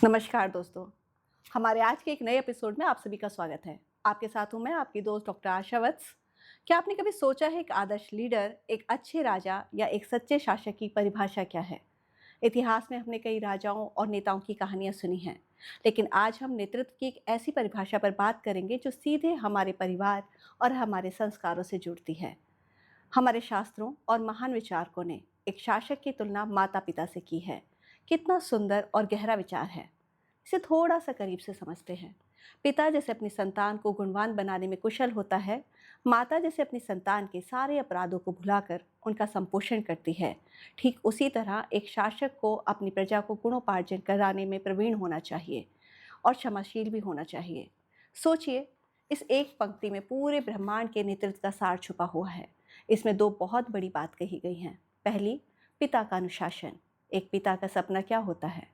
नमस्कार दोस्तों, हमारे आज के एक नए एपिसोड में आप सभी का स्वागत है। आपके साथ हूँ मैं, आपकी दोस्त डॉक्टर आशा वत्स। क्या आपने कभी सोचा है एक आदर्श लीडर, एक अच्छे राजा या एक सच्चे शासक की परिभाषा क्या है? इतिहास में हमने कई राजाओं और नेताओं की कहानियाँ सुनी हैं, लेकिन आज हम नेतृत्व की एक ऐसी परिभाषा पर बात करेंगे जो सीधे हमारे परिवार और हमारे संस्कारों से जुड़ती है। हमारे शास्त्रों और महान विचारकों ने एक शासक की तुलना माता-पिता से की है। कितना सुंदर और गहरा विचार है। इसे थोड़ा सा करीब से समझते हैं। पिता जैसे अपनी संतान को गुणवान बनाने में कुशल होता है, माता जैसे अपनी संतान के सारे अपराधों को भुलाकर उनका संपोषण करती है, ठीक उसी तरह एक शासक को अपनी प्रजा को गुणोपार्जन कराने में प्रवीण होना चाहिए और क्षमाशील भी होना चाहिए। सोचिए, इस एक पंक्ति में पूरे ब्रह्मांड के नेतृत्व का सार छुपा हुआ है। इसमें दो बहुत बड़ी बात कही गई हैं। पहली, पिता का अनुशासन। एक पिता का सपना क्या होता है?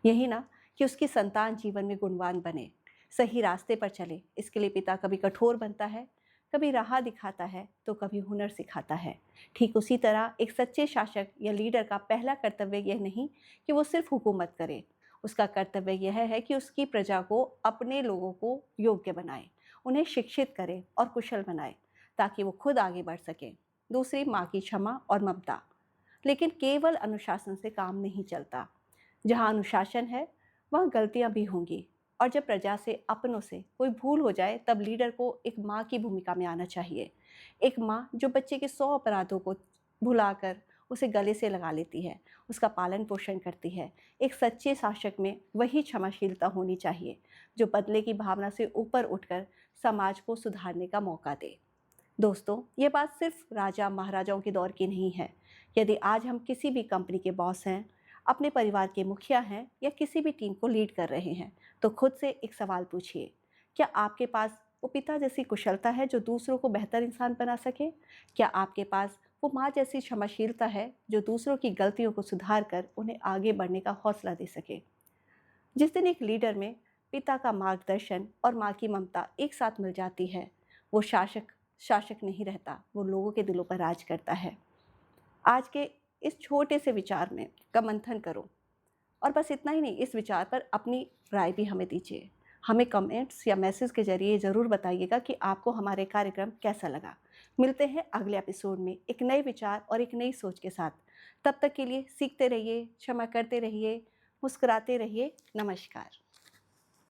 यही ना, कि उसकी संतान जीवन में गुणवान बने, सही रास्ते पर चले। इसके लिए पिता कभी कठोर बनता है, कभी राह दिखाता है, तो कभी हुनर सिखाता है। ठीक उसी तरह एक सच्चे शासक या लीडर का पहला कर्तव्य यह नहीं कि वो सिर्फ हुकूमत करे। उसका कर्तव्य यह है कि उसकी प्रजा को, अपने लोगों को योग्य बनाए, उन्हें शिक्षित करे और कुशल बनाए, ताकि वो खुद आगे बढ़ सके। दूसरी, माँ की क्षमा और ममता। लेकिन केवल अनुशासन से काम नहीं चलता। जहाँ अनुशासन है, वहाँ गलतियाँ भी होंगी। और जब प्रजा से, अपनों से कोई भूल हो जाए, तब लीडर को एक माँ की भूमिका में आना चाहिए। एक माँ जो बच्चे के 100 अपराधों को भुलाकर उसे गले से लगा लेती है, उसका पालन पोषण करती है। एक सच्चे शासक में वही क्षमाशीलता होनी चाहिए जो बदले की भावना से ऊपर उठकर समाज को सुधारने का मौका दे। दोस्तों, ये बात सिर्फ राजा महाराजाओं के दौर की नहीं है। यदि आज हम किसी भी कंपनी के बॉस हैं, अपने परिवार के मुखिया हैं या किसी भी टीम को लीड कर रहे हैं, तो खुद से एक सवाल पूछिए, क्या आपके पास वो पिता जैसी कुशलता है जो दूसरों को बेहतर इंसान बना सके? क्या आपके पास वो माँ जैसी क्षमाशीलता है जो दूसरों की गलतियों को सुधार कर उन्हें आगे बढ़ने का हौसला दे सके? जिस दिन एक लीडर में पिता का मार्गदर्शन और माँ की ममता एक साथ मिल जाती है, वो शासक शासक नहीं रहता, वो लोगों के दिलों पर राज करता है। आज के इस छोटे से विचार में का मंथन करो, और बस इतना ही नहीं, इस विचार पर अपनी राय भी हमें दीजिए। हमें कमेंट्स या मैसेज के जरिए ज़रूर बताइएगा कि आपको हमारे कार्यक्रम कैसा लगा। मिलते हैं अगले एपिसोड में एक नए विचार और एक नई सोच के साथ। तब तक के लिए सीखते रहिए, क्षमा करते रहिए, मुस्कुराते रहिए। नमस्कार।